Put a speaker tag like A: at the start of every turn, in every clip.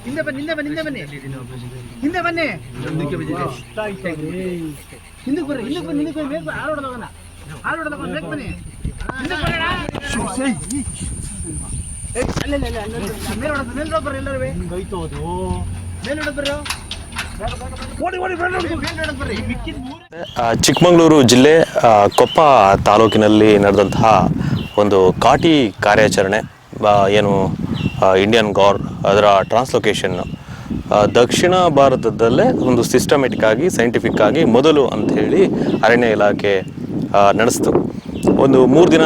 A: ಹಿಂದೆ ಬನ್ನಿ ಹಿಂದೆ ಬನ್ನಿ ಹಿಂದೆ ಬನ್ನಿ ಹಿಂದಕ್ಕೆ ಬರ್ರಿ ಹಾಲು ಹೊಡೆದ ಬೇಗ ಬನ್ನಿ ಮೇಲೆ ಬರ್ರಿ ಎಲ್ಲರೂ ಮೇಲೆ ಬರ್ರಿ
B: ಚಿಕ್ಕಮಗಳೂರು ಜಿಲ್ಲೆ ಕೊಪ್ಪ ತಾಲೂಕಿನಲ್ಲಿ ನಡೆದಂತಹ ಒಂದು ಘಾಟಿ ಕಾರ್ಯಾಚರಣೆ ಏನು ಇಂಡಿಯನ್ ಗೌರ್ ಅದರ ಟ್ರಾನ್ಸ್ಲೊಕೇಶನ್ ದಕ್ಷಿಣ ಭಾರತದಲ್ಲೇ ಒಂದು ಸಿಸ್ಟಮೆಟಿಕ್ ಆಗಿ ಸೈಂಟಿಫಿಕ್ ಆಗಿ ಮೊದಲು ಅಂಥೇಳಿ ಅರಣ್ಯ ಇಲಾಖೆ ನಡೆಸ್ತು. ಒಂದು 3 ದಿನ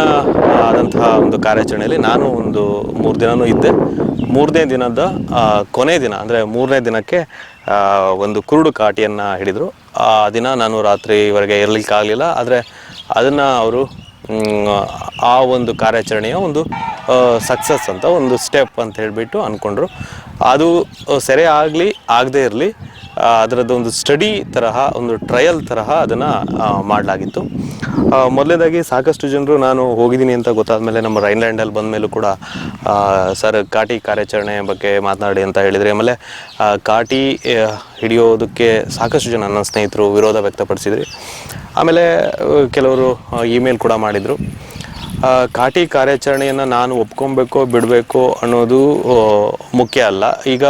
B: ಆದಂತಹ ಒಂದು ಕಾರ್ಯಾಚರಣೆಯಲ್ಲಿ ನಾನು ಒಂದು 3 ದಿನವೂ ಇದ್ದೆ. 3ನೇ ದಿನದ ಕೊನೆ ದಿನ ಅಂದರೆ 3ನೇ ದಿನಕ್ಕೆ ಒಂದು ಕುರುಡು ಕಾಟಿಯನ್ನು ಹಿಡಿದರು. ಆ ದಿನ ನಾನು ರಾತ್ರಿವರೆಗೆ ಇರಲಿಕ್ಕಾಗಲಿಲ್ಲ. ಆದರೆ ಅದನ್ನು ಅವರು ಆ ಒಂದು ಕಾರ್ಯಾಚರಣೆಯ ಒಂದು ಸಕ್ಸಸ್ ಅಂತ ಒಂದು ಸ್ಟೆಪ್ ಅಂತ ಹೇಳಿಬಿಟ್ಟು ಅಂದ್ಕೊಂಡ್ರು. ಅದು ಸರಿ ಆಗಲಿ ಆಗದೇ ಇರಲಿ ಅದರದ್ದು ಒಂದು ಸ್ಟಡಿ ತರಹ ಒಂದು ಟ್ರಯಲ್ ತರಹ ಅದನ್ನು ಮಾಡಲಾಗಿತ್ತು. ಮೊದಲನೇದಾಗಿ ಸಾಕಷ್ಟು ಜನರು ನಾನು ಹೋಗಿದ್ದೀನಿ ಅಂತ ಗೊತ್ತಾದ ಮೇಲೆ ನಮ್ಮ ರೈನ್ಲ್ಯಾಂಡಲ್ಲಿ ಬಂದ ಮೇಲೂ ಕೂಡ ಸರ್ ಘಾಟಿ ಕಾರ್ಯಾಚರಣೆ ಬಗ್ಗೆ ಮಾತನಾಡಿ ಅಂತ ಹೇಳಿದರೆ, ಆಮೇಲೆ ಘಾಟಿ ಹಿಡಿಯೋದಕ್ಕೆ ಸಾಕಷ್ಟು ಜನ ನನ್ನ ಸ್ನೇಹಿತರು ವಿರೋಧ ವ್ಯಕ್ತಪಡಿಸಿದ್ರಿ. ಆಮೇಲೆ ಕೆಲವರು ಇಮೇಲ್ ಕೂಡ ಮಾಡಿದರು. ಘಾಟಿ ಕಾರ್ಯಾಚರಣೆಯನ್ನು ನಾನು ಒಪ್ಕೊಬೇಕೋ ಬಿಡಬೇಕೋ ಅನ್ನೋದು ಮುಖ್ಯ ಅಲ್ಲ. ಈಗ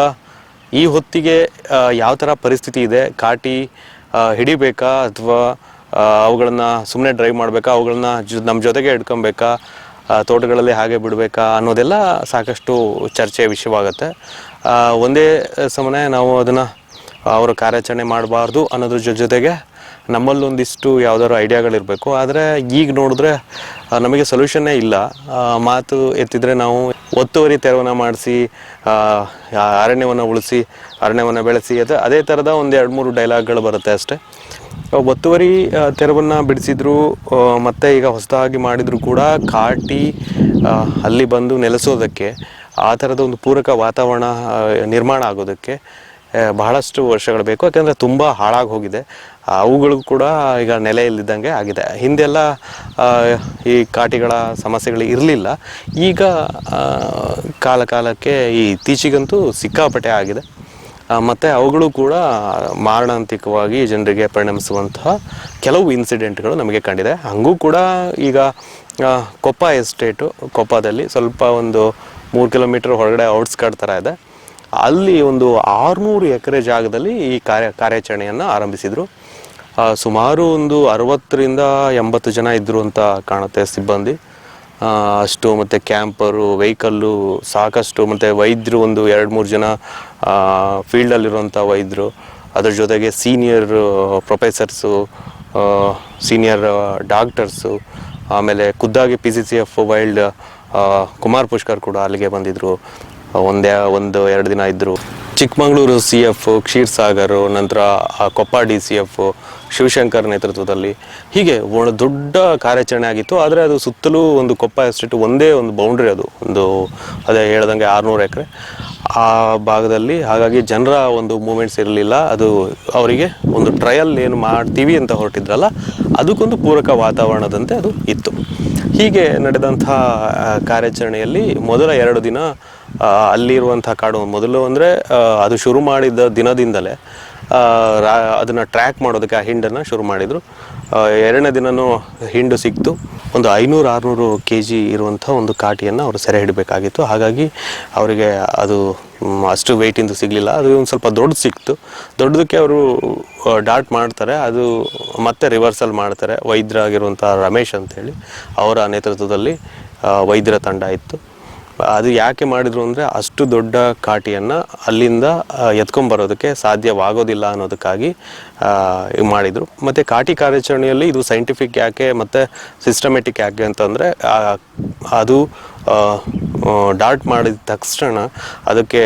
B: ಈ ಹೊತ್ತಿಗೆ ಯಾವ ಥರ ಪರಿಸ್ಥಿತಿ ಇದೆ, ಘಾಟಿ ಹಿಡಿಬೇಕಾ ಅಥವಾ ಅವುಗಳನ್ನು ಸುಮ್ಮನೆ ಡ್ರೈವ್ ಮಾಡಬೇಕಾ, ಅವುಗಳನ್ನ ನಮ್ಮ ಜೊತೆಗೆ ಹಿಡ್ಕೊಬೇಕಾ, ತೋಟಗಳಲ್ಲಿ ಹಾಗೆ ಬಿಡಬೇಕಾ ಅನ್ನೋದೆಲ್ಲ ಸಾಕಷ್ಟು ಚರ್ಚೆಯ ವಿಷಯವಾಗುತ್ತೆ. ಒಂದೇ ಸಮನೆ ನಾವು ಅದನ್ನು ಅವರ ಕಾರ್ಯಾಚರಣೆ ಮಾಡಬಾರ್ದು ಅನ್ನೋದ್ರ ಜೊತೆಗೆ ನಮ್ಮಲ್ಲೊಂದಿಷ್ಟು ಯಾವುದಾದ್ರು ಐಡಿಯಾಗಳಿರಬೇಕು. ಆದರೆ ಈಗ ನೋಡಿದ್ರೆ ನಮಗೆ ಸೊಲ್ಯೂಷನ್ನೇ ಇಲ್ಲ. ಮಾತು ಎತ್ತಿದರೆ ನಾವು ಒತ್ತುವರಿ ತೆರವನ್ನು ಮಾಡಿಸಿ ಅರಣ್ಯವನ್ನು ಉಳಿಸಿ ಅರಣ್ಯವನ್ನು ಬೆಳೆಸಿ ಅದೇ ಥರದ ಒಂದು 2-3 ಡೈಲಾಗ್ಗಳು ಬರುತ್ತೆ ಅಷ್ಟೇ. ಒತ್ತುವರಿ ತೆರವನ್ನು ಬಿಡಿಸಿದ್ರು ಮತ್ತು ಈಗ ಹೊಸದಾಗಿ ಮಾಡಿದರೂ ಕೂಡ ಘಾಟಿ ಅಲ್ಲಿ ಬಂದು ನೆಲೆಸೋದಕ್ಕೆ ಆ ಥರದ ಒಂದು ಪೂರಕ ವಾತಾವರಣ ನಿರ್ಮಾಣ ಆಗೋದಕ್ಕೆ ಬಹಳಷ್ಟು ವರ್ಷಗಳು ಬೇಕು. ಯಾಕೆಂದರೆ ತುಂಬ ಹಾಳಾಗಿ ಹೋಗಿದೆ. ಅವುಗಳು ಕೂಡ ಈಗ ನೆಲೆಯಲ್ಲಿದ್ದಂಗೆ ಆಗಿದೆ. ಹಿಂದೆಲ್ಲ ಈ ಘಾಟಿಗಳ ಸಮಸ್ಯೆಗಳು ಇರಲಿಲ್ಲ. ಈಗ ಕಾಲಕ್ಕೆ ಇತ್ತೀಚೆಗಂತೂ ಸಿಕ್ಕಾಪಟ್ಟೆ ಆಗಿದೆ. ಮತ್ತು ಅವುಗಳು ಕೂಡ ಮಾರಣಾಂತಿಕವಾಗಿ ಜನರಿಗೆ ಪರಿಣಮಿಸುವಂತಹ ಕೆಲವು ಇನ್ಸಿಡೆಂಟ್ಗಳು ನಮಗೆ ಕಂಡಿದೆ. ಹಾಗೂ ಕೂಡ ಈಗ ಕೊಪ್ಪ ಎಸ್ಟೇಟು, ಕೊಪ್ಪದಲ್ಲಿ ಸ್ವಲ್ಪ ಒಂದು 3 ಕಿಲೋಮೀಟರ್ ಹೊರಗಡೆ ಔಟ್ಸ್ಕಟ್ ಥರ ಇದೆ. ಅಲ್ಲಿ ಒಂದು 600 ಎಕರೆ ಜಾಗದಲ್ಲಿ ಈ ಕಾರ್ಯಾಚರಣೆಯನ್ನು ಆರಂಭಿಸಿದರು. ಸುಮಾರು ಒಂದು 60ರಿಂದ 80 ಜನ ಇದ್ದರು ಅಂತ ಕಾಣುತ್ತೆ ಸಿಬ್ಬಂದಿ ಅಷ್ಟು. ಮತ್ತು ಕ್ಯಾಂಪರು, ವೆಹಿಕಲ್ಲು ಸಾಕಷ್ಟು, ಮತ್ತು ವೈದ್ಯರು ಒಂದು 2-3 ಜನ ಫೀಲ್ಡಲ್ಲಿರುವಂಥ ವೈದ್ಯರು, ಅದ್ರ ಜೊತೆಗೆ ಸೀನಿಯರ್ ಪ್ರೊಫೆಸರ್ಸು, ಸೀನಿಯರ್ ಡಾಕ್ಟರ್ಸು, ಆಮೇಲೆ ಖುದ್ದಾಗಿ PCCF ವೈಲ್ಡ್ ಕುಮಾರ್ ಪುಷ್ಕರ್ ಕೂಡ ಅಲ್ಲಿಗೆ ಬಂದಿದ್ದರು. 1-2 ದಿನ ಇದ್ದರು. ಚಿಕ್ಕಮಗಳೂರು CF ಕ್ಷೀರ್ ಸಾಗರ್, ನಂತರ ಕೊಪ್ಪ DCF ಶಿವಶಂಕರ್ ನೇತೃತ್ವದಲ್ಲಿ ಹೀಗೆ ಒಂದು ದೊಡ್ಡ ಕಾರ್ಯಾಚರಣೆ ಆಗಿತ್ತು. ಆದರೆ ಅದು ಸುತ್ತಲೂ ಒಂದು ಕೊಪ್ಪ ಎಸ್ಟೇಟ್ ಒಂದೇ ಒಂದು ಬೌಂಡ್ರಿ, ಅದು ಒಂದು ಅದೇ ಹೇಳ್ದಂಗೆ 600 ಎಕರೆ ಆ ಭಾಗದಲ್ಲಿ. ಹಾಗಾಗಿ ಜನರ ಒಂದು ಮೂಮೆಂಟ್ಸ್ ಇರಲಿಲ್ಲ. ಅದು ಅವರಿಗೆ ಒಂದು ಟ್ರಯಲ್ ಏನು ಮಾಡ್ತೀವಿ ಅಂತ ಹೊರಟಿದ್ರಲ್ಲ ಅದಕ್ಕೊಂದು ಪೂರಕ ವಾತಾವರಣದಂತೆ ಅದು ಇತ್ತು. ಹೀಗೆ ನಡೆದಂಥ ಕಾರ್ಯಾಚರಣೆಯಲ್ಲಿ ಮೊದಲ 2 ದಿನ ಅಲ್ಲಿರುವಂಥ ಕಾಡು, ಮೊದಲು ಅಂದರೆ ಅದು ಶುರು ಮಾಡಿದ ದಿನದಿಂದಲೇ ಅದನ್ನು ಟ್ರ್ಯಾಕ್ ಮಾಡೋದಕ್ಕೆ ಆ ಹಿಂಡನ್ನು ಶುರು ಮಾಡಿದರು. 2ನೇ ದಿನವೂ ಹಿಂಡು ಸಿಕ್ತು. ಒಂದು 500-600 kg ಇರುವಂಥ ಒಂದು ಕಾಟಿಯನ್ನು ಅವರು ಸೆರೆ ಹಿಡಬೇಕಾಗಿತ್ತು. ಹಾಗಾಗಿ ಅವರಿಗೆ ಅದು ಅಷ್ಟು ವೆಯ್ಟಿಂದು ಸಿಗಲಿಲ್ಲ. ಅದು ಒಂದು ಸ್ವಲ್ಪ ದೊಡ್ಡ ಸಿಕ್ತು. ದೊಡ್ಡದಕ್ಕೆ ಅವರು ಡಾಟ್ ಮಾಡ್ತಾರೆ, ಅದು ಮತ್ತೆ ರಿವರ್ಸಲ್ ಮಾಡ್ತಾರೆ. ವೈದ್ಯರಾಗಿರುವಂಥ ರಮೇಶ್ ಅಂಥೇಳಿ ಅವರ ನೇತೃತ್ವದಲ್ಲಿ ವೈದ್ಯರ ತಂಡ ಇತ್ತು. ಅದು ಯಾಕೆ ಮಾಡಿದರು ಅಂದರೆ ಅಷ್ಟು ದೊಡ್ಡ ಕಾಟಿಯನ್ನು ಅಲ್ಲಿಂದ ಎತ್ಕೊಂಬರೋದಕ್ಕೆ ಸಾಧ್ಯವಾಗೋದಿಲ್ಲ ಅನ್ನೋದಕ್ಕಾಗಿ ಮಾಡಿದರು. ಮತ್ತು ಕಾಟಿ ಕಾರ್ಯಾಚರಣೆಯಲ್ಲಿ ಇದು ಸೈಂಟಿಫಿಕ್ ಯಾಕೆ ಮತ್ತು ಸಿಸ್ಟಮೆಟಿಕ್ ಯಾಕೆ ಅಂತಂದರೆ ಅದು ಡಾಟ್ ಮಾಡಿದ ತಕ್ಷಣ ಅದಕ್ಕೆ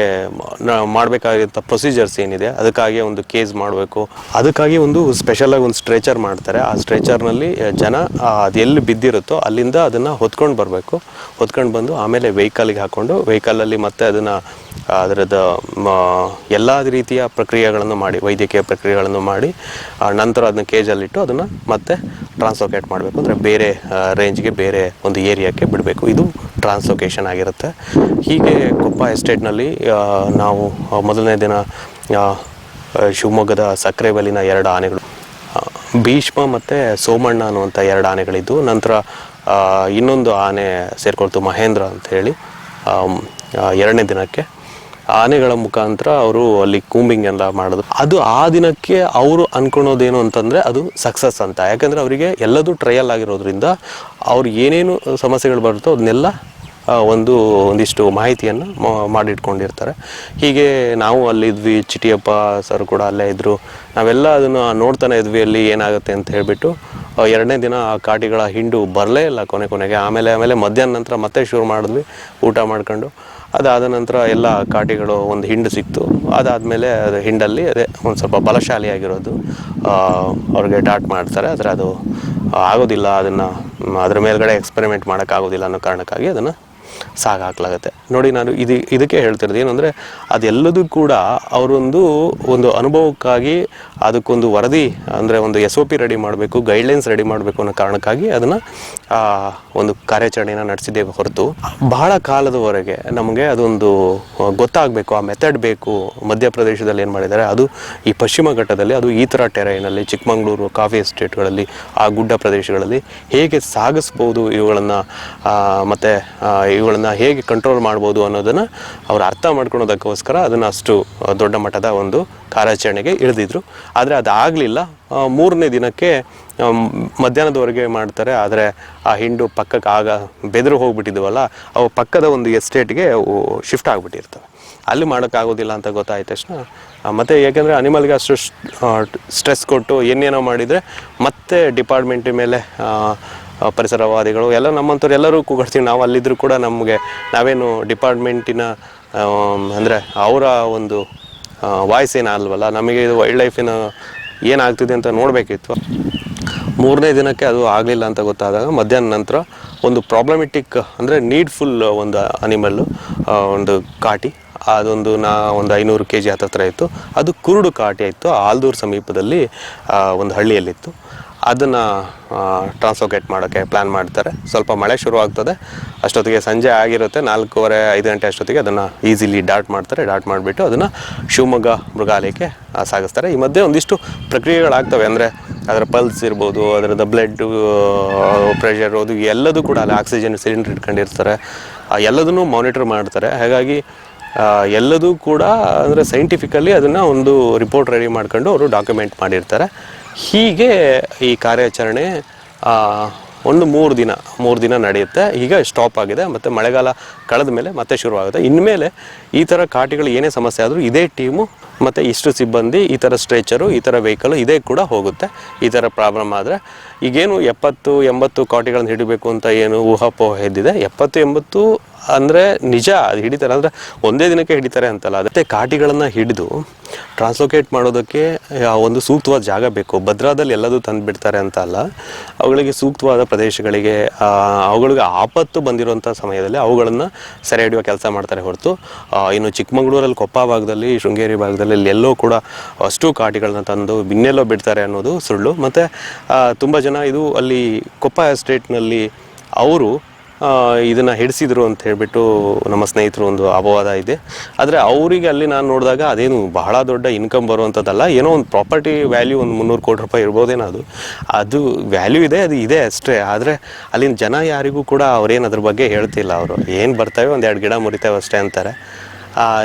B: ಮಾಡಬೇಕಾಗಿರೋ ಪ್ರೊಸೀಜರ್ಸ್ ಏನಿದೆ ಅದಕ್ಕಾಗಿ ಒಂದು ಕೇಸ್ ಮಾಡಬೇಕು. ಅದಕ್ಕಾಗಿ ಒಂದು ಸ್ಪೆಷಲಾಗಿ ಒಂದು ಸ್ಟ್ರೆಚರ್ ಮಾಡ್ತಾರೆ. ಆ ಸ್ಟ್ರೆಚರ್ನಲ್ಲಿ ಜನ ಅದು ಎಲ್ಲಿ ಬಿದ್ದಿರುತ್ತೋ ಅಲ್ಲಿಂದ ಅದನ್ನು ಹೊತ್ಕೊಂಡು ಬರಬೇಕು. ಹೊತ್ಕೊಂಡು ಬಂದು ಆಮೇಲೆ ವೆಹಿಕಲ್ಗೆ ಹಾಕ್ಕೊಂಡು ವೆಹಿಕಲಲ್ಲಿ ಮತ್ತೆ ಅದನ್ನು ಅದರದ್ದು ಎಲ್ಲ ರೀತಿಯ ಪ್ರಕ್ರಿಯೆಗಳನ್ನು ಮಾಡಿ, ವೈದ್ಯಕೀಯ ಪ್ರಕ್ರಿಯೆಗಳನ್ನು ಮಾಡಿ ನಂತರ ಅದನ್ನ ಕೇಜಲ್ಲಿಟ್ಟು ಅದನ್ನು ಮತ್ತೆ ಟ್ರಾನ್ಸ್ಲೋಕೇಟ್ ಮಾಡಬೇಕು. ಅಂದರೆ ಬೇರೆ ರೇಂಜ್ಗೆ, ಬೇರೆ ಒಂದು ಏರಿಯಾಕ್ಕೆ ಬಿಡಬೇಕು. ಇದು ಟ್ರಾನ್ಸ್ಲೊಕೇಶನ್ ಆಗಿರುತ್ತೆ. ಹೀಗೆ ಕೊಪ್ಪ ಎಸ್ಟೇಟ್ನಲ್ಲಿ ನಾವು ಮೊದಲನೇ ದಿನ ಶಿವಮೊಗ್ಗದ ಸಕ್ಕರೆಬೆಲ್ಲಿನ 2 ಆನೆಗಳು, ಭೀಷ್ಮ ಮತ್ತು ಸೋಮಣ್ಣ ಅನ್ನುವಂಥ 2 ಆನೆಗಳಿದ್ದು, ನಂತರ ಇನ್ನೊಂದು ಆನೆ ಸೇರಿಕೊಳ್ತು ಮಹೇಂದ್ರ ಅಂತ ಹೇಳಿ 2ನೇ ದಿನಕ್ಕೆ. ಆನೆಗಳ ಮುಖಾಂತರ ಅವರು ಅಲ್ಲಿ ಕೂಂಬಿಂಗ್ ಎಲ್ಲ ಮಾಡಿದ್ರು. ಅದು ಆ ದಿನಕ್ಕೆ ಅವರು ಅಂದ್ಕೊಳೋದೇನು ಅಂತಂದರೆ ಅದು ಸಕ್ಸಸ್ ಅಂತ. ಯಾಕಂದರೆ ಅವರಿಗೆ ಎಲ್ಲದೂ ಟ್ರಯಲ್ ಆಗಿರೋದ್ರಿಂದ ಅವ್ರು ಏನೇನು ಸಮಸ್ಯೆಗಳು ಬರುತ್ತೋ ಅದನ್ನೆಲ್ಲ ಒಂದಿಷ್ಟು ಮಾಹಿತಿಯನ್ನು ಮಾಡಿಟ್ಕೊಂಡಿರ್ತಾರೆ. ಹೀಗೆ ನಾವು ಅಲ್ಲಿದ್ವಿ, ಚಿಟಿಯಪ್ಪ ಸರ್ ಕೂಡ ಅಲ್ಲೇ ಇದ್ದರು. ನಾವೆಲ್ಲ ಅದನ್ನು ನೋಡ್ತಾನೆ ಇದ್ವಿ ಅಲ್ಲಿ ಏನಾಗುತ್ತೆ ಅಂತ ಹೇಳಿಬಿಟ್ಟು. 2ನೇ ದಿನ ಆ ಕಾಟಿಗಳ ಹಿಂಡು ಬರಲೇ ಇಲ್ಲ ಕೊನೆಗೆ. ಆಮೇಲೆ ಮಧ್ಯಾಹ್ನ ನಂತರ ಮತ್ತೆ ಶುರು ಮಾಡಿದ್ವಿ ಊಟ ಮಾಡ್ಕೊಂಡು. ಅದಾದ ನಂತರ ಎಲ್ಲ ಕಾಟಿಗಳು ಒಂದು ಹಿಂಡು ಸಿಕ್ತು. ಅದಾದಮೇಲೆ ಅದು ಹಿಂಡಲ್ಲಿ ಅದೇ ಒಂದು ಸ್ವಲ್ಪ ಬಲಶಾಲಿಯಾಗಿರೋದು ಅವ್ರಿಗೆ ಡಾಟ್ ಮಾಡ್ತಾರೆ. ಆದರೆ ಅದು ಆಗೋದಿಲ್ಲ, ಅದರ ಮೇಲ್ಗಡೆ ಎಕ್ಸ್ಪೆರಿಮೆಂಟ್ ಮಾಡೋಕ್ಕಾಗೋದಿಲ್ಲ ಅನ್ನೋ ಕಾರಣಕ್ಕಾಗಿ ಅದನ್ನು ಸಾಗಾಕ್ಲಾಗುತ್ತೆ. ನೋಡಿ, ನಾನು ಇದಕ್ಕೆ ಹೇಳ್ತಿರೋದು ಏನಂದರೆ ಅದೆಲ್ಲದೂ ಕೂಡ ಅವರೊಂದು ಅನುಭವಕ್ಕಾಗಿ ಅದಕ್ಕೊಂದು ವರದಿ ಅಂದರೆ ಒಂದು SOP ರೆಡಿ ಮಾಡಬೇಕು, ಗೈಡ್ಲೈನ್ಸ್ ರೆಡಿ ಮಾಡಬೇಕು ಅನ್ನೋ ಕಾರಣಕ್ಕಾಗಿ ಅದನ್ನು ಒಂದು ಕಾರ್ಯಾಚರಣೆಯನ್ನು ನಡೆಸಿದ್ದೇವೆ ಹೊರತು ಬಹಳ ಕಾಲದವರೆಗೆ ನಮಗೆ ಅದೊಂದು ಗೊತ್ತಾಗಬೇಕು, ಆ ಮೆಥಡ್ ಬೇಕು. ಮಧ್ಯಪ್ರದೇಶದಲ್ಲಿ ಏನು ಮಾಡಿದ್ದಾರೆ, ಅದು ಈ ಪಶ್ಚಿಮ ಘಟ್ಟದಲ್ಲಿ, ಅದು ಈ ಥರ ಟೆರೈನಲ್ಲಿ, ಚಿಕ್ಕಮಗಳೂರು ಕಾಫಿ ಎಸ್ಟೇಟ್ಗಳಲ್ಲಿ, ಆ ಗುಡ್ಡ ಪ್ರದೇಶಗಳಲ್ಲಿ ಹೇಗೆ ಸಾಗಿಸ್ಬೋದು ಇವುಗಳನ್ನು, ಮತ್ತು ಇವುಗಳನ್ನು ಹೇಗೆ ಕಂಟ್ರೋಲ್ ಮಾಡ್ಬೋದು ಅನ್ನೋದನ್ನು ಅವರು ಅರ್ಥ ಮಾಡ್ಕೊಳೋದಕ್ಕೋಸ್ಕರ ಅದನ್ನು ಅಷ್ಟು ದೊಡ್ಡ ಮಟ್ಟದ ಒಂದು ಕಾರ್ಯಾಚರಣೆಗೆ ಇಳಿದಿದ್ರು. ಆದರೆ ಅದಾಗಲಿಲ್ಲ. 3ನೇ ದಿನಕ್ಕೆ ಮಧ್ಯಾಹ್ನದವರೆಗೆ ಮಾಡ್ತಾರೆ. ಆದರೆ ಆ ಹಿಂಡು ಪಕ್ಕಕ್ಕೆ ಬೆದರು ಹೋಗ್ಬಿಟ್ಟಿದ್ವಲ್ಲ, ಅವು ಪಕ್ಕದ ಒಂದು ಎಸ್ಟೇಟ್ಗೆ ಶಿಫ್ಟ್ ಆಗಿಬಿಟ್ಟಿರ್ತವೆ. ಅಲ್ಲಿ ಮಾಡೋಕ್ಕಾಗೋದಿಲ್ಲ ಅಂತ ಗೊತ್ತಾಯ್ತು ತಕ್ಷಣ ಮತ್ತು ಯಾಕೆಂದರೆ ಅನಿಮಲ್ಗೆ ಅಷ್ಟು ಸ್ಟ್ರೆಸ್ ಕೊಟ್ಟು ಏನೇನೋ ಮಾಡಿದರೆ ಮತ್ತೆ ಡಿಪಾರ್ಟ್ಮೆಂಟ್ ಮೇಲೆ ಪರಿಸರವಾದಿಗಳು ಎಲ್ಲ ನಮ್ಮಂಥವ್ರು ಎಲ್ಲರೂ ಕೂಗಾಡ್ತೀವಿ. ನಾವು ಅಲ್ಲಿದ್ದರೂ ಕೂಡ ನಾವೇನು ಡಿಪಾರ್ಟ್ಮೆಂಟಿನ ಅಂದರೆ ಅವರ ಒಂದು ವಾಯ್ಸ್ ಏನಲ್ವಲ್ಲ, ನಮಗೆ ಇದು ವೈಲ್ಡ್ ಲೈಫಿನ ಏನಾಗ್ತಿದೆ ಅಂತ ನೋಡಬೇಕಿತ್ತು. 3ನೇ ದಿನಕ್ಕೆ ಅದು ಆಗಲಿಲ್ಲ ಅಂತ ಗೊತ್ತಾದಾಗ ಮಧ್ಯಾಹ್ನ ನಂತರ ಒಂದು ಪ್ರಾಬ್ಲಮೆಟಿಕ್ ಅಂದರೆ ನೀಡ್ಫುಲ್ ಒಂದು ಅನಿಮಲ್ಲು, ಒಂದು ಕಾಟಿ, ಅದೊಂದು ಒಂದು 500 kg ಹತ್ತಿರ ಇತ್ತು. ಅದು ಕುರುಡು ಕಾಟಿ ಇತ್ತು. ಆಲ್ದೂರು ಸಮೀಪದಲ್ಲಿ ಒಂದು ಹಳ್ಳಿಯಲ್ಲಿತ್ತು. ಅದನ್ನು ಟ್ರಾನ್ಸ್ಲೊಕೇಟ್ ಮಾಡೋಕ್ಕೆ ಪ್ಲ್ಯಾನ್ ಮಾಡ್ತಾರೆ. ಸ್ವಲ್ಪ ಮಳೆ ಶುರು ಆಗ್ತದೆ, ಅಷ್ಟೊತ್ತಿಗೆ ಸಂಜೆ ಆಗಿರುತ್ತೆ, 4:30-5 ಗಂಟೆ ಅಷ್ಟೊತ್ತಿಗೆ ಅದನ್ನು ಈಸಿಲಿ ಡಾಟ್ ಮಾಡಿಬಿಟ್ಟು ಅದನ್ನು ಶಿವಮೊಗ್ಗ ಮೃಗಾಲಯಕ್ಕೆ ಸಾಗಿಸ್ತಾರೆ. ಈ ಮಧ್ಯೆ ಒಂದಿಷ್ಟು ಪ್ರಕ್ರಿಯೆಗಳಾಗ್ತವೆ. ಅಂದರೆ ಅದರ ಪಲ್ಸ್ ಇರ್ಬೋದು, ಅದರದ್ದು ಬ್ಲಡ್ ಪ್ರೆಷರ್, ಅದು ಎಲ್ಲದೂ ಕೂಡ ಅಲ್ಲಿ ಆಕ್ಸಿಜನ್ ಸಿಲಿಂಡರ್ ಇಟ್ಕೊಂಡಿರ್ತಾರೆ, ಎಲ್ಲದನ್ನೂ ಮಾನಿಟರ್ ಮಾಡ್ತಾರೆ. ಹಾಗಾಗಿ ಎಲ್ಲದೂ ಕೂಡ ಅಂದರೆ ಸೈಂಟಿಫಿಕಲಿ ಅದನ್ನು ಒಂದು ರಿಪೋರ್ಟ್ ರೆಡಿ ಮಾಡ್ಕೊಂಡು ಅವರು ಡಾಕ್ಯುಮೆಂಟ್ ಮಾಡಿರ್ತಾರೆ. ಹೀಗೆ ಈ ಕಾರ್ಯಾಚರಣೆ ಒಂದು 3 ದಿನ ನಡೆಯುತ್ತೆ. ಈಗ ಸ್ಟಾಪ್ ಆಗಿದೆ, ಮತ್ತು ಮಳೆಗಾಲ ಕಳೆದ ಮೇಲೆ ಮತ್ತೆ ಶುರುವಾಗುತ್ತೆ. ಇನ್ಮೇಲೆ ಈ ಥರ ಕಾಟಿಗಳು ಏನೇ ಸಮಸ್ಯೆ ಆದರೂ ಇದೇ ಟೀಮು ಮತ್ತು ಇಷ್ಟು ಸಿಬ್ಬಂದಿ, ಈ ಥರ ಸ್ಟ್ರೆಚರು, ಈ ಥರ ವೆಹಿಕಲು ಇದೇ ಕೂಡ ಹೋಗುತ್ತೆ. ಈ ಥರ ಪ್ರಾಬ್ಲಮ್ ಆದರೆ ಈಗೇನು 70-80 ಕಾಟಿಗಳನ್ನು ಹಿಡಿಬೇಕು ಅಂತ ಏನು ಊಹಾಪೋಹ ಎದ್ದಿದೆ, 70-80 ಅಂದರೆ ನಿಜ ಅದು ಹಿಡಿತಾರೆ. ಅಂದರೆ ಒಂದೇ ದಿನಕ್ಕೆ ಹಿಡಿತಾರೆ ಅಂತಲ್ಲ, ಅದಕ್ಕೆ ಕಾಟಿಗಳನ್ನು ಹಿಡಿದು ಟ್ರಾನ್ಸ್ಲೊಕೇಟ್ ಮಾಡೋದಕ್ಕೆ ಒಂದು ಸೂಕ್ತವಾದ ಜಾಗ ಬೇಕು. ಭದ್ರಾದಲ್ಲಿ ಎಲ್ಲದೂ ತಂದು ಬಿಡ್ತಾರೆ ಅಂತ ಅಲ್ಲ, ಅವುಗಳಿಗೆ ಸೂಕ್ತವಾದ ಪ್ರದೇಶಗಳಿಗೆ, ಅವುಗಳಿಗೆ ಆಪತ್ತು ಬಂದಿರುವಂಥ ಸಮಯದಲ್ಲಿ ಅವುಗಳನ್ನು ಸೆರೆ ಹಿಡಿಯುವ ಕೆಲಸ ಮಾಡ್ತಾರೆ ಹೊರತು ಇನ್ನು ಚಿಕ್ಕಮಗಳೂರಲ್ಲಿ ಕೊಪ್ಪ ಭಾಗದಲ್ಲಿ, ಶೃಂಗೇರಿ ಭಾಗದಲ್ಲಿ ಎಲ್ಲೋ ಕೂಡ ಅಷ್ಟು ಕಾಟಿಗಳನ್ನ ತಂದು ಇನ್ನೆಲ್ಲೋ ಬಿಡ್ತಾರೆ ಅನ್ನೋದು ಸುಳ್ಳು. ಮತ್ತು ತುಂಬ ಜನ ಇದು ಅಲ್ಲಿ ಕೊಪ್ಪ ಎಸ್ಟೇಟ್ನಲ್ಲಿ ಅವರು ಇದನ್ನು ಹಿಡಿಸಿದ್ರು ಅಂತ ಹೇಳಿಬಿಟ್ಟು ನಮ್ಮ ಸ್ನೇಹಿತರು ಒಂದು ಅಪವಾದ ಇದೆ. ಆದರೆ ಅವರಿಗೆ ಅಲ್ಲಿ ನಾನು ನೋಡಿದಾಗ ಅದೇನು ಬಹಳ ದೊಡ್ಡ ಇನ್ಕಮ್ ಬರುವಂಥದ್ದಲ್ಲ, ಏನೋ ಒಂದು ಪ್ರಾಪರ್ಟಿ ವ್ಯಾಲ್ಯೂ ಒಂದು 300 ಕೋಟಿ ರೂಪಾಯಿ ಇರ್ಬೋದೇನೋ, ಅದು ವ್ಯಾಲ್ಯೂ ಇದೆ, ಅದು ಇದೆ ಅಷ್ಟೇ. ಆದರೆ ಅಲ್ಲಿನ ಜನ ಯಾರಿಗೂ ಕೂಡ ಅವ್ರೇನು ಅದ್ರ ಬಗ್ಗೆ ಹೇಳ್ತಿಲ್ಲ. ಅವರು ಏನು ಬರ್ತವೆ, 1-2 ಗಿಡ ಮುರಿತೇವೆ ಅಷ್ಟೇ ಅಂತಾರೆ.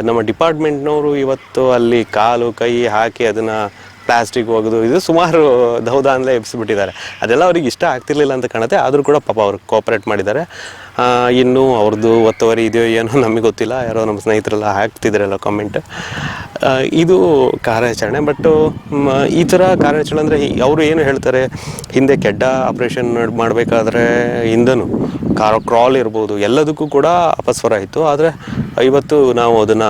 B: ನಮ್ಮ ಡಿಪಾರ್ಟ್ಮೆಂಟ್ನವರು ಇವತ್ತು ಅಲ್ಲಿ ಕಾಲು ಕೈ ಹಾಕಿ ಅದನ್ನು ಪ್ಲಾಸ್ಟಿಕ್ ಒಗೆದು ಇದು ಸುಮಾರು ದೌದಾನ್ಲೇ ಎಬ್ಸಿಬಿಟ್ಟಿದ್ದಾರೆ. ಅದೆಲ್ಲ ಅವ್ರಿಗೆ ಇಷ್ಟ ಆಗ್ತಿರ್ಲಿಲ್ಲ ಅಂತ ಕಾಣುತ್ತೆ. ಆದರೂ ಕೂಡ ಪಾಪ ಅವ್ರು ಕೋಆಪ್ರೇಟ್ ಮಾಡಿದ್ದಾರೆ. ಇನ್ನೂ ಅವ್ರದ್ದು ಒತ್ತುವರಿ ಇದೆಯೋ ಏನೋ ನಮಗೆ ಗೊತ್ತಿಲ್ಲ, ಯಾರೋ ನಮ್ಮ ಸ್ನೇಹಿತರೆಲ್ಲ ಹಾಕ್ತಿದ್ದಾರಲ್ಲ ಕಾಮೆಂಟ್. ಇದು ಕಾರ್ಯಾಚರಣೆ. ಬಟ್ಟು ಈ ಥರ ಕಾರ್ಯಾಚರಣೆ ಅಂದರೆ ಅವರು ಏನು ಹೇಳ್ತಾರೆ, ಹಿಂದೆ ಕೆಡ್ಡ ಆಪ್ರೇಷನ್ ಮಾಡಬೇಕಾದ್ರೆ ಹಿಂದೂ ಕ್ರಾಲ್ ಇರ್ಬೋದು, ಎಲ್ಲದಕ್ಕೂ ಕೂಡ ಅಪಸ್ವರ ಇತ್ತು. ಆದರೆ ಇವತ್ತು ನಾವು ಅದನ್ನು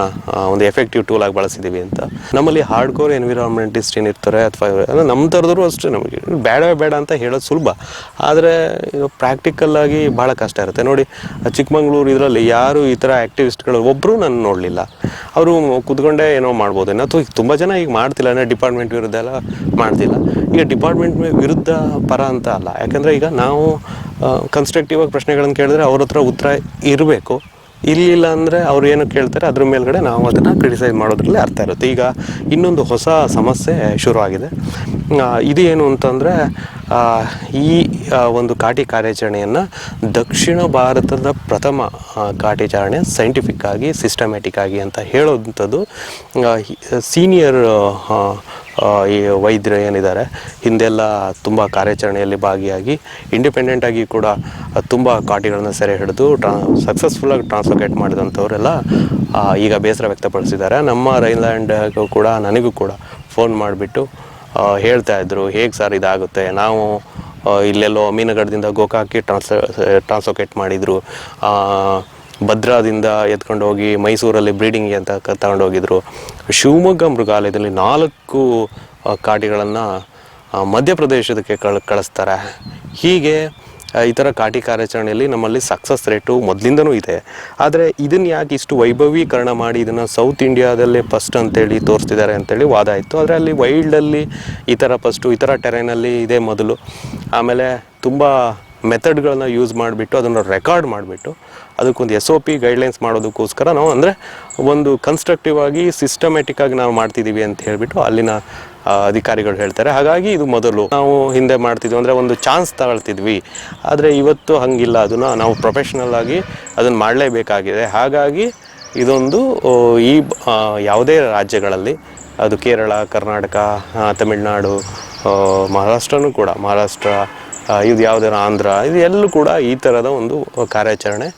B: ಒಂದು ಎಫೆಕ್ಟಿವ್ ಟೂಲ್ ಆಗಿ ಬಳಸಿದ್ದೀವಿ ಅಂತ. ನಮ್ಮಲ್ಲಿ ಹಾರ್ಡ್ ಕೋರ್ ಎನ್ವಿರಾನ್ಮೆಂಟಿಸ್ಟ್ ಏನಿರ್ತಾರೆ, ಅಥವಾ ನಮ್ಮ ಥರದ್ರು ಅಷ್ಟೇ, ನಮಗೆ ಬೇಡ ಅಂತ ಹೇಳೋದು ಸುಲಭ, ಆದರೆ ಪ್ರಾಕ್ಟಿಕಲ್ಲಾಗಿ ಭಾಳ ಕಷ್ಟ ಇರುತ್ತೆ. ನೋಡಿ, ಚಿಕ್ಕಮಗಳೂರು ಇದರಲ್ಲಿ ಯಾರು ಈ ಥರ ಆ್ಯಕ್ಟಿವಿಸ್ಟ್ಗಳು ಒಬ್ಬರು ನಾನು ನೋಡಲಿಲ್ಲ. ಅವರು ಕೂತ್ಕೊಂಡೇ ಏನೋ ಮಾಡ್ಬೋದೇನೋ, ಅಥವಾ ತುಂಬ ಜನ ಈಗ ಮಾಡ್ತಿಲ್ಲ, ಅಂದರೆ ಡಿಪಾರ್ಟ್ಮೆಂಟ್ ವಿರುದ್ಧ ಎಲ್ಲ ಮಾಡ್ತಿಲ್ಲ. ಈಗ ಡಿಪಾರ್ಟ್ಮೆಂಟ್ ವಿರುದ್ಧ ಪರ ಅಂತ ಅಲ್ಲ, ಯಾಕಂದರೆ ಈಗ ನಾವು ಕನ್ಸ್ಟ್ರಕ್ಟಿವ್ ಆಗಿ ಪ್ರಶ್ನೆಗಳನ್ನು ಕೇಳಿದ್ರೆ ಅವ್ರ ಹತ್ರ ಉತ್ತರ ಇರಬೇಕು. ಇರಲಿಲ್ಲ ಅಂದರೆ ಅವ್ರು ಏನು ಕೇಳ್ತಾರೆ ಅದ್ರ ಮೇಲ್ಗಡೆ ನಾವು ಅದನ್ನು ಕ್ರಿಟಿಸೈಸ್ ಮಾಡೋದ್ರಲ್ಲಿ ಅರ್ಥ ಇರುತ್ತೆ. ಈಗ ಇನ್ನೊಂದು ಹೊಸ ಸಮಸ್ಯೆ ಶುರುವಾಗಿದೆ. ಇದು ಏನು ಅಂತಂದರೆ ಈ ಒಂದು ಕಾಟಿ ಕಾರ್ಯಾಚರಣೆಯನ್ನು ದಕ್ಷಿಣ ಭಾರತದ ಪ್ರಥಮ ಕಾರ್ಯಾಚರಣೆ ಸೈಂಟಿಫಿಕ್ ಆಗಿ ಸಿಸ್ಟಮ್ಯಾಟಿಕ್ ಆಗಿ ಅಂತ ಹೇಳೋವಂಥದ್ದು ಸೀನಿಯರ್ ಈ ವೈದ್ಯರು ಏನಿದ್ದಾರೆ ಹಿಂದೆಲ್ಲ ತುಂಬ ಕಾರ್ಯಾಚರಣೆಯಲ್ಲಿ ಭಾಗಿಯಾಗಿ ಇಂಡಿಪೆಂಡೆಂಟಾಗಿ ಕೂಡ ತುಂಬ ಕಾಟಿಗಳನ್ನು ಸೆರೆ ಹಿಡಿದು ಸಕ್ಸಸ್ಫುಲ್ಲಾಗಿ ಟ್ರಾನ್ಸ್ಲೋಕೇಟ್ ಮಾಡಿದಂಥವರೆಲ್ಲ ಈಗ ಬೇಸರ ವ್ಯಕ್ತಪಡಿಸಿದ್ದಾರೆ. ನಮ್ಮ ರೈನ್ಲ್ಯಾಂಡ್ ಕೂಡ ನನಗೂ ಕೂಡ ಫೋನ್ ಮಾಡಿಬಿಟ್ಟು ಹೇಳ್ತಾಯಿದ್ರು, ಹೇಗೆ ಸರ್ ಇದಾಗುತ್ತೆ, ನಾವು ಇಲ್ಲೆಲ್ಲೋ ಮೀನಗಡದಿಂದ ಗೋಕಾಕಿ ಟ್ರಾನ್ಸ್ಲೋಕೇಟ್ ಮಾಡಿದರು, ಭದ್ರಾದಿಂದ ಎತ್ಕೊಂಡು ಹೋಗಿ ಮೈಸೂರಲ್ಲಿ ಬ್ರೀಡಿಂಗ್ಗೆ ಅಂತ ತಗೊಂಡೋಗಿದ್ರು, ಶಿವಮೊಗ್ಗ ಮೃಗಾಲಯದಲ್ಲಿ 4 ಕಾಟಿಗಳನ್ನು ಮಧ್ಯಪ್ರದೇಶದಕ್ಕೆ ಕಳಿಸ್ತಾರೆ. ಹೀಗೆ ಈ ಥರ ಕಾಟಿ ಕಾರ್ಯಾಚರಣೆಯಲ್ಲಿ ನಮ್ಮಲ್ಲಿ ಸಕ್ಸಸ್ ರೇಟು ಮೊದಲಿಂದನೂ ಇದೆ. ಆದರೆ ಇದನ್ನು ಯಾಕೆ ಇಷ್ಟು ವೈಭವೀಕರಣ ಮಾಡಿ ಇದನ್ನು ಸೌತ್ ಇಂಡಿಯಾದಲ್ಲೇ ಫಸ್ಟ್ ಅಂತೇಳಿ ತೋರಿಸ್ತಿದ್ದಾರೆ ಅಂತೇಳಿ ವಾದ ಇತ್ತು. ಆದರೆ ಅಲ್ಲಿ ವೈಲ್ಡಲ್ಲಿ ಈ ಥರ ಫಸ್ಟು, ಈ ಥರ ಟೆರೈನಲ್ಲಿ ಇದೇ ಮೊದಲು. ಆಮೇಲೆ ತುಂಬ ಮೆಥಡ್ಗಳನ್ನ ಯೂಸ್ ಮಾಡಿಬಿಟ್ಟು ಅದನ್ನು ರೆಕಾರ್ಡ್ ಮಾಡಿಬಿಟ್ಟು ಅದಕ್ಕೊಂದು SOP ಗೈಡ್ಲೈನ್ಸ್ ಮಾಡೋದಕ್ಕೋಸ್ಕರ ನಾವು ಅಂದರೆ ಒಂದು ಕನ್ಸ್ಟ್ರಕ್ಟಿವ್ ಆಗಿ ಸಿಸ್ಟಮ್ಯಾಟಿಕ್ ಆಗಿ ನಾವು ಮಾಡ್ತಿದ್ದೀವಿ ಅಂತ ಹೇಳಿಬಿಟ್ಟು ಅಲ್ಲಿನ ಅಧಿಕಾರಿಗಳು ಹೇಳ್ತಾರೆ. ಹಾಗಾಗಿ ಇದು ಮೊದಲು ನಾವು ಹಿಂದೆ ಮಾಡ್ತಿದ್ವಿ ಅಂದರೆ ಒಂದು ಚಾನ್ಸ್ ತಗೊಳ್ತಿದ್ವಿ. ಆದರೆ ಇವತ್ತು ಹಾಗಿಲ್ಲ, ಅದನ್ನು ನಾವು ಪ್ರೊಫೆಷ್ನಲ್ ಆಗಿ ಅದನ್ನು ಮಾಡಲೇಬೇಕಾಗಿದೆ. ಹಾಗಾಗಿ ಇದೊಂದು ಈ ಯಾವುದೇ ರಾಜ್ಯಗಳಲ್ಲಿ, ಅದು ಕೇರಳ, ಕರ್ನಾಟಕ, ತಮಿಳುನಾಡು, ಮಹಾರಾಷ್ಟ್ರನೂ ಕೂಡ, ಮಹಾರಾಷ್ಟ್ರ, ಇದು ಯಾವುದಾದ್ರು ಆಂಧ್ರ, ಇದು ಎಲ್ಲೂ ಕೂಡ ಈ ಥರದ ಒಂದು ಕಾರ್ಯಾಚರಣೆ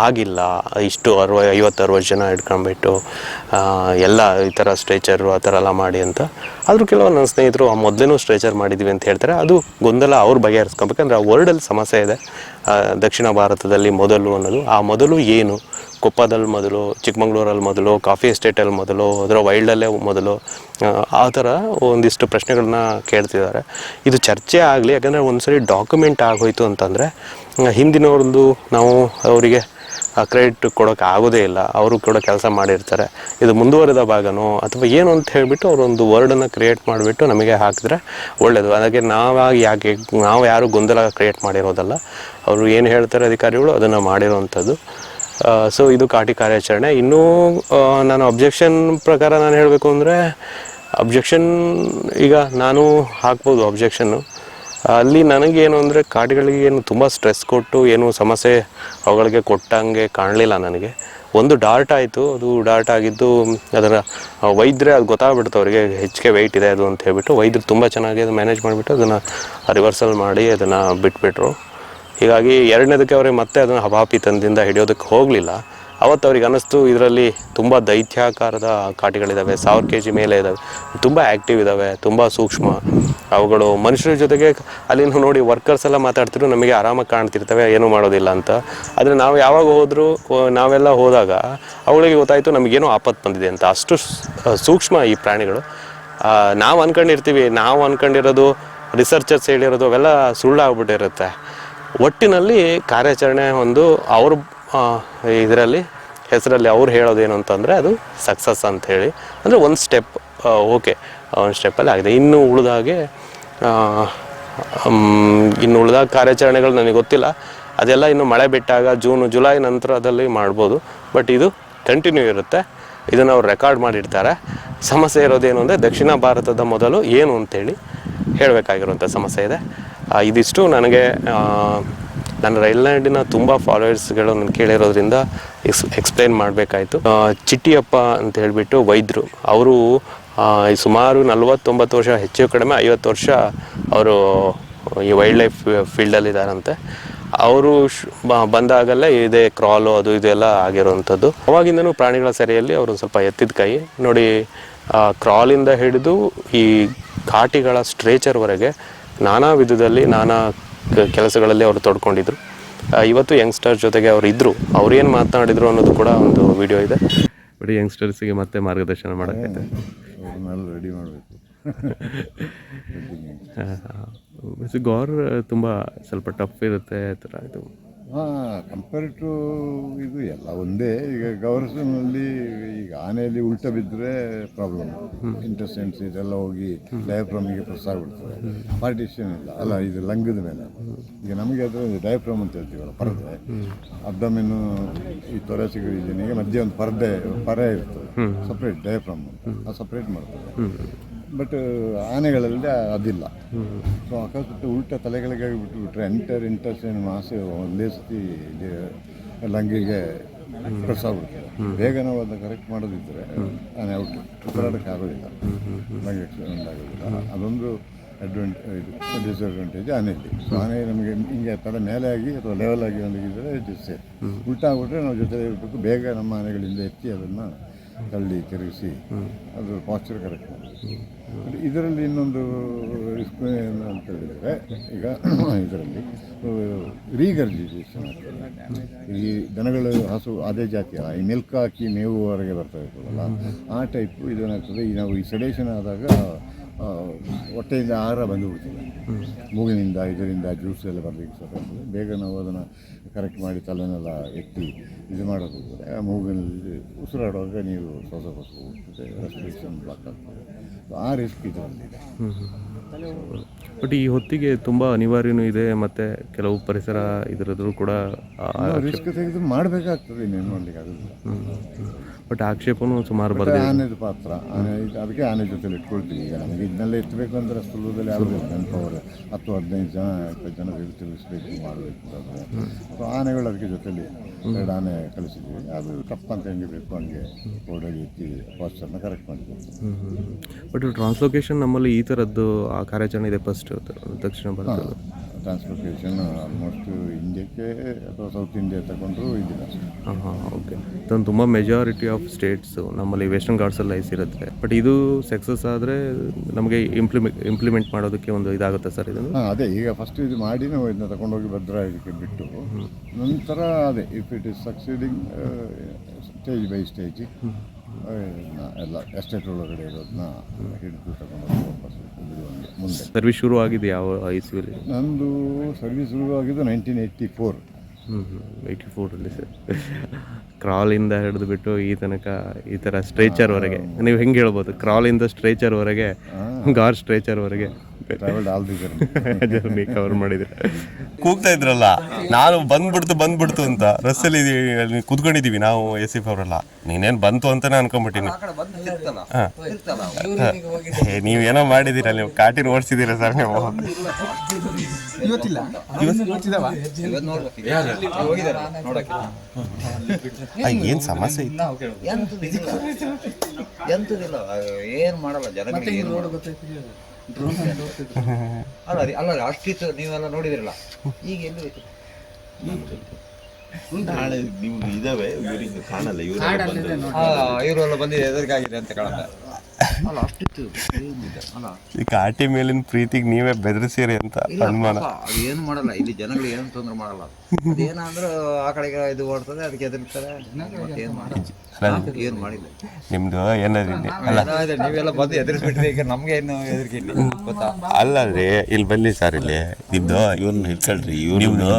B: ಆಗಿಲ್ಲ. ಇಷ್ಟು 50-60 ಜನ ಹಿಡ್ಕೊಂಡ್ಬಿಟ್ಟು ಎಲ್ಲ ಈ ಥರ ಸ್ಟ್ರೆಚರು ಆ ಥರ ಎಲ್ಲ ಮಾಡಿ ಅಂತ. ಆದರೂ ಕೆಲವು ನನ್ನ ಸ್ನೇಹಿತರು ಮೊದಲೇನೂ ಸ್ಟ್ರೆಚರ್ ಮಾಡಿದ್ವಿ ಅಂತ ಹೇಳ್ತಾರೆ. ಅದು ಗೊಂದಲ ಅವ್ರು ಬಗೆಹರಿಸ್ಕೊಬೇಕಂದ್ರೆ ಆ ವರ್ಡಲ್ಲಿ ಸಮಸ್ಯೆ ಇದೆ. ದಕ್ಷಿಣ ಭಾರತದಲ್ಲಿ ಮೊದಲು ಅನ್ನೋದು, ಆ ಮೊದಲು ಏನು, ಕೊಪ್ಪದಲ್ಲಿ ಮೊದಲು, ಚಿಕ್ಕಮಂಗ್ಳೂರಲ್ಲಿ ಮೊದಲು, ಕಾಫಿ ಎಸ್ಟೇಟಲ್ಲಿ ಮೊದಲು, ಅದರ ವೈಲ್ಡಲ್ಲೇ ಮೊದಲು, ಆ ಥರ ಒಂದಿಷ್ಟು ಪ್ರಶ್ನೆಗಳನ್ನ ಕೇಳ್ತಿದ್ದಾರೆ. ಇದು ಚರ್ಚೆ ಆಗಲಿ, ಯಾಕಂದರೆ ಒಂದು ಸರಿ ಡಾಕ್ಯುಮೆಂಟ್ ಆಗೋಯ್ತು ಅಂತಂದರೆ ಹಿಂದಿನವ್ರದ್ದು ನಾವು ಅವರಿಗೆ ಕ್ರೆಡಿಟ್ ಕೊಡೋಕೆ ಆಗೋದೇ ಇಲ್ಲ. ಅವರು ಕೂಡ ಕೆಲಸ ಮಾಡಿರ್ತಾರೆ. ಇದು ಮುಂದುವರೆದ ಭಾಗನೋ ಅಥವಾ ಏನು ಅಂತ ಹೇಳಿಬಿಟ್ಟು ಅವರೊಂದು ವರ್ಡನ್ನು ಕ್ರಿಯೇಟ್ ಮಾಡಿಬಿಟ್ಟು ನಮಗೆ ಹಾಕಿದ್ರೆ ಒಳ್ಳೆಯದು. ಅದಕ್ಕೆ ನಾವು ಯಾರು ಗೊಂದಲ ಕ್ರಿಯೇಟ್ ಮಾಡಿರೋದಲ್ಲ. ಅವರು ಏನು ಹೇಳ್ತಾರೆ ಅಧಿಕಾರಿಗಳು ಅದನ್ನು ಮಾಡಿರೋವಂಥದ್ದು. ಸೊ ಇದು ಕಾಟಿ ಕಾರ್ಯಾಚರಣೆ. ಇನ್ನೂ ನಾನು ಅಬ್ಜೆಕ್ಷನ್ ಪ್ರಕಾರ ನಾನು ಹೇಳಬೇಕು ಅಂದರೆ, ಅಬ್ಜೆಕ್ಷನ್ ಈಗ ನಾನು ಹಾಕ್ಬೋದು ಅಬ್ಜೆಕ್ಷನ್ನು. ಅಲ್ಲಿ ನನಗೇನು ಅಂದರೆ ಕಾಟಿಗಳಿಗೆ ಏನು ತುಂಬ ಸ್ಟ್ರೆಸ್ ಕೊಟ್ಟು ಏನು ಸಮಸ್ಯೆ ಅವುಗಳಿಗೆ ಕೊಟ್ಟಂಗೆ ಕಾಣಲಿಲ್ಲ ನನಗೆ. ಒಂದು ಡಾರ್ಟ್ ಆಯಿತು, ಅದು ಡಾರ್ಟ್ ಆಗಿದ್ದು ಅದರ ವೈದ್ಯರೇ ಅದು ಗೊತ್ತಾಗ್ಬಿಡ್ತು ಅವರಿಗೆ ಹೆಚ್ಚಿಗೆ ವೆಯ್ಟ್ ಇದೆ ಅದು ಅಂತ ಹೇಳ್ಬಿಟ್ಟು ವೈದ್ಯರು ತುಂಬ ಚೆನ್ನಾಗಿ ಅದು ಮ್ಯಾನೇಜ್ ಮಾಡಿಬಿಟ್ಟು ಅದನ್ನು ರಿವರ್ಸಲ್ ಮಾಡಿ ಅದನ್ನು ಬಿಟ್ಬಿಟ್ರು. ಹೀಗಾಗಿ ಎರಡನೇದಕ್ಕೆ ಅವ್ರಿಗೆ ಮತ್ತೆ ಅದನ್ನು ಹಪಾಪಿ ತಂದಿಂದ ಹಿಡಿಯೋದಕ್ಕೆ ಹೋಗಲಿಲ್ಲ. ಅವತ್ತು ಅವ್ರಿಗೆ ಅನ್ನಿಸ್ತು ಇದರಲ್ಲಿ ತುಂಬ ದೈತ್ಯಾಕಾರದ ಕಾಟಿಗಳಿದ್ದಾವೆ, 1000 kg ಮೇಲೆ ಇದ್ದಾವೆ, ತುಂಬ ಆ್ಯಕ್ಟಿವ್ ಇದ್ದಾವೆ, ತುಂಬ ಸೂಕ್ಷ್ಮ, ಅವುಗಳು ಮನುಷ್ಯರ ಜೊತೆಗೆ ಅಲ್ಲಿಂದ ನೋಡಿ ವರ್ಕರ್ಸ್ ಎಲ್ಲ ಮಾತಾಡ್ತಿದ್ರು, ನಮಗೆ ಆರಾಮಾಗಿ ಕಾಣ್ತಿರ್ತವೆ, ಏನೂ ಮಾಡೋದಿಲ್ಲ ಅಂತ. ಆದರೆ ನಾವು ಯಾವಾಗ ನಾವೆಲ್ಲ ಹೋದಾಗ ಅವುಗಳಿಗೆ ಗೊತ್ತಾಯಿತು ನಮಗೇನೋ ಆಪತ್ತು ಬಂದಿದೆ ಅಂತ. ಅಷ್ಟು ಸೂಕ್ಷ್ಮ ಈ ಪ್ರಾಣಿಗಳು. ನಾವು ಅಂದ್ಕೊಂಡಿರೋದು ರಿಸರ್ಚರ್ಸ್ ಹೇಳಿರೋದು ಅವೆಲ್ಲ ಸುಳ್ಳಾಗ್ಬಿಟ್ಟಿರುತ್ತೆ. ಒಟ್ಟಿನಲ್ಲಿ ಕಾರ್ಯಾಚರಣೆ ಒಂದು ಅವ್ರ ಇದರಲ್ಲಿ ಹೆಸರಲ್ಲಿ ಅವ್ರು ಹೇಳೋದೇನು ಅಂತಂದರೆ ಅದು ಸಕ್ಸಸ್ ಅಂತ ಹೇಳಿ, ಅಂದರೆ ಒಂದು ಸ್ಟೆಪ್ ಓಕೆ, ಒಂದು ಸ್ಟೆಪ್ಪಲ್ಲಿ ಆಗಿದೆ. ಇನ್ನು ಉಳಿದ ಕಾರ್ಯಾಚರಣೆಗಳು ನನಗೆ ಗೊತ್ತಿಲ್ಲ. ಅದೆಲ್ಲ ಇನ್ನು ಮಳೆ ಬಿಟ್ಟಾಗ ಜುಲೈ ನಂತರದಲ್ಲಿ ಮಾಡ್ಬೋದು. ಬಟ್ ಇದು ಕಂಟಿನ್ಯೂ ಇರುತ್ತೆ. ಇದನ್ನು ಅವ್ರು ರೆಕಾರ್ಡ್ ಮಾಡಿರ್ತಾರೆ. ಸಮಸ್ಯೆ ಇರೋದೇನು ಅಂದರೆ ದಕ್ಷಿಣ ಭಾರತದ ಮೊದಲು ಏನು ಅಂತೇಳಿ ಹೇಳಬೇಕಾಗಿರುವಂಥ ಸಮಸ್ಯೆ ಇದೆ. ಇದಿಷ್ಟು ನನಗೆ ನನ್ನ ರೈಲ್ಲ್ಯಾಂಡಿನ ತುಂಬ ಫಾಲೋವರ್ಸ್ಗಳು ನಾನು ಕೇಳಿರೋದ್ರಿಂದ ಎಕ್ಸ್ಪ್ಲೇನ್ ಮಾಡಬೇಕಾಯಿತು. ಚಿಟ್ಟಿಯಪ್ಪ ಅಂತ ಹೇಳಿಬಿಟ್ಟು ವೈದ್ಯರು, ಅವರು ಸುಮಾರು 49 ವರ್ಷ, ಹೆಚ್ಚು ಕಡಿಮೆ 50 ವರ್ಷ ಅವರು ಈ ವೈಲ್ಡ್ ಲೈಫ್ ಫೀಲ್ಡಲ್ಲಿದ್ದಾರಂತೆ. ಅವರು ಬಂದಾಗಲೇ ಇದೇ ಕ್ರಾಲು ಅದು ಇದೆಲ್ಲ ಆಗಿರೋವಂಥದ್ದು. ಅವಾಗಿಂದನೂ ಪ್ರಾಣಿಗಳ ಸೆರೆಯಲ್ಲಿ ಅವರು ಸ್ವಲ್ಪ ಎತ್ತಿದ ಕೈ ನೋಡಿ. ಕ್ರಾಲಿಂದ ಹಿಡಿದು ಈ ಕಾಟಿಗಳ ಸ್ಟ್ರೇಚರ್ವರೆಗೆ ನಾನಾ ವಿಧದಲ್ಲಿ ನಾನಾ ಕೆಲಸಗಳಲ್ಲಿ ಅವರು ತೊಡ್ಕೊಂಡಿದ್ರು. ಇವತ್ತು ಯಂಗ್ಸ್ಟರ್ಸ್ ಜೊತೆಗೆ ಅವರು ಇದ್ದರು. ಅವ್ರೇನು ಮಾತನಾಡಿದ್ರು ಅನ್ನೋದು ಕೂಡ ಒಂದು ವಿಡಿಯೋ ಇದೆ. ಬರೀ ಯಂಗ್ಸ್ಟರ್ಸಿಗೆ ಮತ್ತೆ ಮಾರ್ಗದರ್ಶನ ಮಾಡೋಕ್ಕೈತೆ,
C: ರೆಡಿ ಮಾಡಬೇಕು.
B: ಗೌರ್ ತುಂಬ ಸ್ವಲ್ಪ ಟಫ್ ಇರುತ್ತೆ ಆ ಥರ ಇದು.
C: ಕಂಪೇರ್ ಟು ಇದು ಎಲ್ಲ ಒಂದೇ. ಈಗ ಗವರ್ಸನಲ್ಲಿ ಈಗ ಆನೆಯಲ್ಲಿ ಉಲ್ಟ ಬಿದ್ದರೆ ಪ್ರಾಬ್ಲಮ್, ಇಂಟೆಸ್ಟೈನ್ಸ್ ಇದೆಲ್ಲ ಹೋಗಿ ಡಯಾಫ್ರಮಿಗೆ ಪ್ರೆಸ್ ಆಗಿಬಿಡ್ತದೆ. ಪಾರ್ಟಿಷನ್ ಇಲ್ಲ ಅಲ್ಲ, ಇದು ಲಂಗದ ಮೇಲೆ. ಈಗ ನಮಗೆ ಅದು ಡಯಾಫ್ರಮ್ ಅಂತ ಹೇಳ್ತೀವಲ್ಲ, ಪರದೆ. ಅಬ್ಡಮೆನ್ನು ಈ ತೊರೆಸಿಗ ರೀಜನಿಗೆ ಮಧ್ಯೆ ಒಂದು ಪರೆ ಇರ್ತದೆ, ಸಪ್ರೇಟ್ ಡಯಾಫ್ರಮ್ ಅದು ಸಪ್ರೇಟ್ ಮಾಡ್ತದೆ. ಬಟ್ ಆನೆಗಳಲ್ಲಿ ಅದಿಲ್ಲ. ಸೊ ಅಕಸ್ಮಾತ್ ಉಲ್ಟ ತಲೆಗಳಿಗೆ ಬಿಟ್ಟುಬಿಟ್ರೆ ಇಂಟೆಸ್ಟೈನ್ ಮಾಸೆ ಒಂದೇ ಸತಿ ಲಂಗಿಗೆ ಪ್ರೆಸ್ ಆಗ್ಬಿಡ್ತದೆ. ಬೇಗ ನಾವು ಅದನ್ನು ಕರೆಕ್ಟ್ ಮಾಡೋದಿದ್ದರೆ ಆನೆ ಔಟು, ಉಸಿರಾಡೋಕ್ಕೆ ಆಗೋದಿಲ್ಲ, ಲಂಗ್ ಆಕ್ಸಿಡೆಂಟ್ ಆಗೋದಿಲ್ಲ. ಅದೊಂದು ಡಿಸ್ಅಡ್ವಾಂಟೇಜ್ ಆನೆಯಲ್ಲಿ. ಸೊ ಆನೆ ನಮಗೆ ಹಿಂಗೆ ತಲೆ ಮೇಲೆ ಆಗಿ ಅಥವಾ ಲೆವೆಲ್ ಆಗಿ ಒಂದಿದ್ದರೆ ಸೇಫ್. ಉಲ್ಟಾ ಆಗ್ಬಿಟ್ರೆ ನಾವು ಜೊತೆ ಇರಬೇಕು, ಬೇಗ ನಮ್ಮ ಆನೆಗಳಿಂದ ಎತ್ತಿ ಅದನ್ನು ತಳ್ಳಿ ತಿರುಗಿಸಿ ಅದು ಪಾಸ್ಚರ್ ಕರೆಕ್ಟ್ ಮಾಡಿ. ಇದರಲ್ಲಿ ಇನ್ನೊಂದು ರಿಸ್ಕ್ ಏನು ಅಂತ ಹೇಳಿದರೆ, ಈಗ ಇದರಲ್ಲಿ ರೀಗರ್ಜಿಟೇಷನ್ ಆಗ್ತದೆ. ಈ ದನಗಳು ಹಸು ಅದೇ ಜಾತಿಯ ಈ ಮಿಲ್ಕ್ ಹಾಕಿ ಮೇವು ಹೊರಗೆ ಬರ್ತಾ ಇರ್ತದಲ್ಲ, ಆ ಟೈಪು ಇದೇನಾಗ್ತದೆ. ಈ ನಾವು ಈ ಸೆಡೇಷನ್ ಆದಾಗ ಹೊಟ್ಟೆಯಿಂದ ಆಹಾರ ಬಂದುಬಿಡ್ತದೆ, ಮೂಗಿನಿಂದ ಇದರಿಂದ ಜ್ಯೂಸ್ ಎಲ್ಲ ಬರಲಿಕ್ಕೆ ಸಾಕಾಗ್ತದೆ. ಬೇಗ ನಾವು ಅದನ್ನು ಕರೆಕ್ಟ್ ಮಾಡಿ ತಲೆನೆಲ್ಲ ಎತ್ತಿ ಇದು ಮಾಡೋದಾದರೆ ಆ ಮೂಗಿನಲ್ಲಿ ಉಸಿರಾಡುವಾಗ ನೀರು ಶ್ವಾಸ ಹೋಗ್ತದೆ, ರೆಸ್ಪಿರೇಷನ್ ಬ್ಲಾಕ್ ಆಗ್ತದೆ. ಆ ರಿಸ್ಕ್ ಇದರಲ್ಲಿದೆ.
B: ಬಟ್ ಈ ಹೊತ್ತಿಗೆ ತುಂಬ ಅನಿವಾರ್ಯನೂ ಇದೆ, ಮತ್ತು ಕೆಲವು ಪರಿಸರ ಇದರದ್ದು ಕೂಡ
C: ರಿಸ್ಕ್ ತೆಗೆದು ಮಾಡಬೇಕಾಗ್ತದೆ, ಇನ್ನೇನು ಮಾಡಲಿಕ್ಕೆ ಆಗೋದಿಲ್ಲ.
B: ಬಟ್ ಆಕ್ಷೇಪನೂ ಸುಮಾರು ಬರ್ತದೆ.
C: ಆನೆದು ಪಾತ್ರ ಅದಕ್ಕೆ ಆನೆ ಜೊತೆಲಿ ಇಟ್ಕೊಳ್ತೀವಿ. ಈಗ ನಮಗೆ ಇದನ್ನೆಲ್ಲ ಎತ್ತಬೇಕು ಅಂದರೆ ಸುಲಭದಲ್ಲಿ ಆಗೋದಿಲ್ಲ. ನೆನಪವರು 10-15 ಜನ 20 ಜನ ತಿಳಿಸ್ಬೇಕು ಮಾಡಬೇಕು ಅಂದರೆ. ಸೊ ಆನೆಗಳು ಅದಕ್ಕೆ ಜೊತೆಲಿ 2 ಆನೆ ಕಳಿಸಿದ್ವಿ. ಅದು ತಪ್ಪಂತ ಹೆಂಗೆ ಬೇಕು ಹಂಗೆ ಓಡಾಡಿ ಎತ್ತಿ ಪಾಸ್ಚರ್ನ ಕರೆಕ್ಟ್ ಮಾಡಿದ್ವಿ.
B: ಬಟ್ ಟ್ರಾನ್ಸ್ಲೊಕೇಶನ್ ನಮ್ಮಲ್ಲಿ ಈ ಥರದ್ದು ಆ ಕಾರ್ಯಾಚರಣೆ ಇದೆ ಫಸ್ಟ್ ದಕ್ಷಿಣ ಭಾರತದ.
C: ಟ್ರಾನ್ಸ್ಲೊಕೇಶನ್ ಆಲ್ಮೋಸ್ಟ್ ಇಂಡಿಯಾಕ್ಕೆ ಅಥವಾ ಸೌತ್ ಇಂಡಿಯಾ ತಗೊಂಡ್ರು ಇದಿಲ್ಲ.
B: ಓಕೆ. ಇದೊಂದು ತುಂಬ ಮೆಜಾರಿಟಿ ಆಫ್ ಸ್ಟೇಟ್ಸು ನಮ್ಮಲ್ಲಿ ವೆಸ್ಟರ್ನ್ ಘಾಟ್ಸಲ್ಲಿ ಐಸ್ ಇರುತ್ತೆ. ಬಟ್ ಇದು ಸಕ್ಸಸ್ ಆದರೆ ನಮಗೆ ಇಂಪ್ಲಿಮೆಂಟ್ ಮಾಡೋದಕ್ಕೆ ಒಂದು ಇದಾಗುತ್ತೆ ಸರ್ ಇದನ್ನು.
C: ಅದೇ ಈಗ ಫಸ್ಟ್ ಇದು ಮಾಡಿ ನಾವು ಇದನ್ನ ತಗೊಂಡೋಗಿ ಭದ್ರಾ ಇದಕ್ಕೆ ಬಿಟ್ಟು ನಂತರ ಅದೇ if it is succeeding stage by stage ಎಲ್ಲ ಎಸ್ಟೇಟ್ ಒಳಗಡೆ ಇರೋದನ್ನ ಹಿಡಿದು ತಗೊಂಡೋಗಿ ವಾಪಸ್ ಮುಂದೆ.
B: ಸರ್ವಿಸ್ ಶುರು ಆಗಿದೆ ಯಾವ ಇಸ್ವಿಯಲ್ಲಿ?
C: ನಂದು ಸರ್ವಿಸ್ ಶುರುವಾಗಿದ್ದು 1984.
B: 84ರಲ್ಲಿ ಸರ್. ಕ್ರಾಲಿಂದ ಹಿಡಿದು ಬಿಟ್ಟು ಈ ತನಕ ಈ ಥರ ಸ್ಟ್ರೇಚರ್ವರೆಗೆ ನೀವು ಹೆಂಗೆ ಹೇಳ್ಬೋದು? ಕ್ರಾಲಿಂದ ಸ್ಟ್ರೇಚರ್ವರೆಗೆ, ಗಾರ್ ಸ್ಟ್ರೇಚರ್ವರೆಗೆ
C: travelled all the
B: journey cover ಮಾಡಿದ್ರೆ. ಕೂಗ್ತಾ ಇದ್ರಲ್ಲ, ನಾನು ಬಂದ್ಬಿಡ್ತು ಅಂತ ರಸ್ತೆಯಲ್ಲಿ ಕೂತ್ಕೊಂಡಿದ್ದೀವಿ ನಾವು SF ಅವರೆಲ್ಲ. ನೀನೇನು ಬಂತು ಅಂತಾನೆ ಅನ್ಕೊಂಡ್ಬಿಟ್ಟಿನಿ. ನೀವೇನೋ ಮಾಡಿದ್ದೀರ, ನೀವು ಕಾಟಿನ ಓಡಿಸಿದ್ದೀರ ಸರ್ ನೀವು. ಏನು ಸಮಸ್ಯೆ ಇತ್ತು?
D: ಎಂತದಿಲ್ಲ, ಏನು ಮಾಡಲ್ಲ ಜನಗಳಿಗೆ. ಅಲ್ಲ ಅಷ್ಟಿತ್ತು, ನೀವೆಲ್ಲ ನೋಡಿದಿರಲ್ಲ. ಈಗ ಎಲ್ಲಿ ಬೇಕು
E: ನಾಳೆ ನಿಮ್ಗೆ ಇದಾವೆ, ಇವರಿಗೆ ಕಾಣಲ್ಲ.
D: ಇವರೆಲ್ಲ ಬಂದಿದೆ ಎದುರಿಗಾಗಿದೆ ಅಂತ ಕಾಣಲ್ಲ. ಅಲ್ಲ ಅಷ್ಟಿತ್ತು ಅಲ್ಲ.
B: ಈ ಕಾಟಿ ಮೇಲಿನ ಪ್ರೀತಿಗೆ ನೀವೇ ಬೆದರಿಸಿರಿ ಅಂತ ಅನುಮಾನ.
D: ಏನು ಮಾಡಲ್ಲ ಇಲ್ಲಿ ಜನಗಳು, ಏನು ತೊಂದರೆ ಮಾಡಲ್ಲ. ಅದೇನಂದ್ರೆ ಆ ಕಡೆಗೆ ಇದು ಓಡ್ತದೆ, ಅದಕ್ಕೆ ಎದುರ್ತಾರೆ. ಏನು ಮಾಡಿಲ್ಲ
B: ನಿಮ್ದು ಏನಾದ್ರು
D: ನೀವೆಲ್ಲ ಬಂದು ಎದುರಿಸ್ಬಿಟ್ರಿ. ಈಗ ನಮ್ಗೆ ಏನು ಎದುರಿಕೆ ಇಲ್ಲ ಗೊತ್ತಾ?
B: ಅಲ್ಲಲ್ರಿ, ಇಲ್ಲಿ ಬನ್ನಿ ಸರ್. ಇಲ್ಲಿ
E: ಇದ್ದು ಇವ್ರನ್ನ ಹಿಡ್ಕೊಳ್ರಿ.
B: ನಿಮ್ದು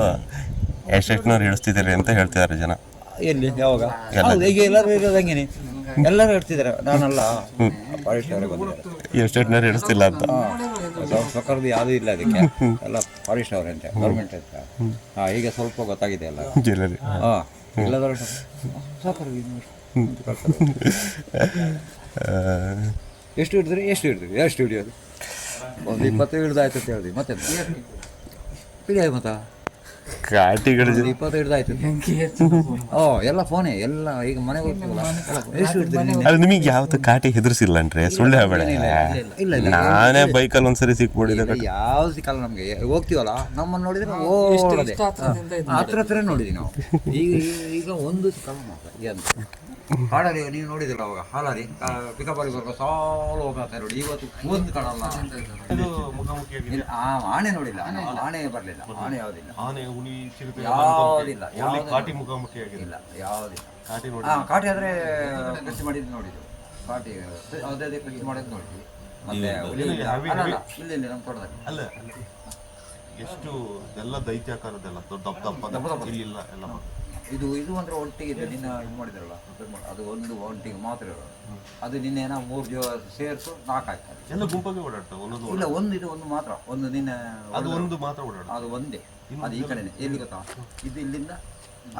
B: ಎಷ್ಟೆಷ್ಟನವ್ರು ಹಿಡಿಸ್ತಿದ್ದೀರಿ ಅಂತ ಹೇಳ್ತಿದ್ದಾರೆ ಜನ.
D: ಎಲ್ಲಿ ಯಾವಾಗ? ಈಗ ಎಲ್ಲರೂ ಇರೋದು ಹಂಗೇನೆ, ಎಲ್ಲರೂ ಹೇಳ್ತಿದ್ದಾರೆ. ನಾನಲ್ಲ, ಫಾರೆಸ್ಟ್ ಅವರೇ ಬಂದಿದ್ದಾರೆ.
B: ಎಷ್ಟೆಷ್ಟನವ್ರು ಹಿಡಿಸ್ತಿಲ್ಲ ಅಂತ.
D: ಸರ್ಕಾರದ ಯಾವುದೂ ಇಲ್ಲ ಅದಕ್ಕೆ, ಎಲ್ಲ ಫಾರೆಸ್ಟ್ ಅವರೇ ಅಂತ, ಗೌರ್ಮೆಂಟ್ ಅಂತ. ಈಗ ಸ್ವಲ್ಪ ಗೊತ್ತಾಗಿದೆ ಎಲ್ಲ. ಎಲ್ಲದರ ಸಾಕಾರು ಎಷ್ಟು ಹಿಡಿಯೋದು? ಒಂದು 20 ಹಿಡ್ದಾಯ್ತು ಅಂತ ಹೇಳಿದ್ವಿ. ಮತ್ತೆ ಹಿಡಿಯಾಯ ಮತ್ತ
B: ಕಾಟಿಗಳು
D: 20 ಹಿಡ್ದಾಯ್ತು. ಎಲ್ಲ ಫೋನೇ ಎಲ್ಲ. ಈಗ ಮನೆಗೆ ಹೋಗ್ತೀವಲ್ಲ, ಎಷ್ಟು ಹಿಡಿದ್ರಿ?
B: ಅದು ನಿಮಗೆ ಯಾವತ್ತು ಕಾಟಿ ಹೆದರ್ಸಿಲ್ಲನ್ರಿ? ಸುಳ್ಳು ಹೇಳ್ಬೇಡ. ನಾನೇ ಬೈಕಲ್ಲಿ ಒಂದ್ಸರಿ ಸಿಕ್ಬಿಡಿದೆ.
D: ಯಾವ್ದು ಸಿಕ್ಕಲ್ಲ ನಮ್ಗೆ. ಹೋಗ್ತೀವಲ್ಲ, ನಮ್ಮನ್ನು ನೋಡಿದ್ರೆ ಓಡೋದೆ ಹತ್ರ ನೋಡಿದ್ವಿ ನಾವು. ಈಗ ಒಂದು ಸಿಕ್ಕಲ್ಲ ಮಾತ್ರ. ಕಾಡಲ್ಲಿ ನೀವು ನೋಡಿದಿಲ್ಲ ಅವಾಗ ಹಾಲಾರಿ ಪಿಕಪಾರಿ ಬರುವ ಸಾಲು ಹೋಗತ್ತೆ ನೋಡಿ. ಇವತ್ತು ಒಂದು ಕಾಣಲ್ಲ. ಆನೆ ನೋಡಿಲ್ಲ, ಆನೆ ಬರಲಿಲ್ಲ. ಆನೆ ಯಾವುದಿಲ್ಲ, ಯಾವುದಿಲ್ಲ, ಇಲ್ಲ ಯಾವುದಿಲ್ಲ. ಕಾಟಿ ಆದರೆ ಕೃಷಿ ಮಾಡಿದ್ದು ನೋಡಿದ್ದು. ಕಾಟಿ ಅದೇ ಕೃಷಿ ಮಾಡೋದು ನೋಡಿದ್ವಿ. ಮತ್ತೆ ಇಲ್ಲಿ ನಮ್ಮ ತೋಟದಲ್ಲಿ
E: ಎಷ್ಟು ಎಲ್ಲ ದೈತ್ಯಾಕಾರದೆಲ್ಲ ದಪ್ಪ ಇಲ್ಲ ಎಲ್ಲ
D: ಇದು ಅಂದ್ರೆ ಒಟ್ಟಿಗೆ ಇದೆ. ನಿನ್ನ ಇದು ಮಾಡಿದ್ರಲ್ಲ ಅದು ಒಂದು ಒಟ್ಟಿಗೆ ಮಾತ್ರ ಇರೋದು. ಅದು ನಿನ್ನೆ ನಾವು 3 ದಿವಸ ಸೇರಿಸು 4 ಆಗ್ತದೆ.
E: ಎಲ್ಲ ಗುಂಪಾಗಿ ಓಡಾಡ್ತಾವೆ ಒಂದೊಂದು.
D: ಇಲ್ಲ, ಒಂದು ಮಾತ್ರ, ಒಂದು ನಿನ್ನೆ
E: ಅದು ಒಂದು ಮಾತ್ರ ಓಡಾಡ.
D: ಅದು ಒಂದೇ. ಅದು ಈ ಕಡೆನೆ ಎಲ್ಲಿ ಗೊತ್ತಾ, ಇದು ಇಲ್ಲಿಂದ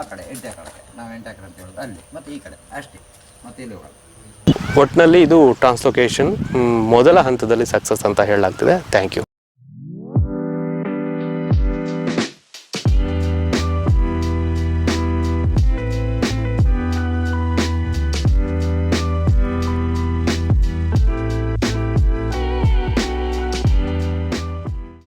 D: ಆ ಕಡೆ 8 ಎಕರೆ, ನಾವು 8 ಎಕರೆ ಅಂತ ಹೇಳೋದು ಅಲ್ಲಿ, ಮತ್ತೆ ಈ ಕಡೆ ಅಷ್ಟೇ, ಮತ್ತೆ ಇಲ್ಲಿ ಹೋಗಲ್ಲ.
B: ಒಟ್ಟಿನಲ್ಲಿ ಇದು ಟ್ರಾನ್ಸ್ಲೊಕೇಶನ್ ಮೊದಲ ಹಂತದಲ್ಲಿ ಸಕ್ಸಸ್ ಅಂತ ಹೇಳಲಾಗ್ತಿದೆ. Thank you.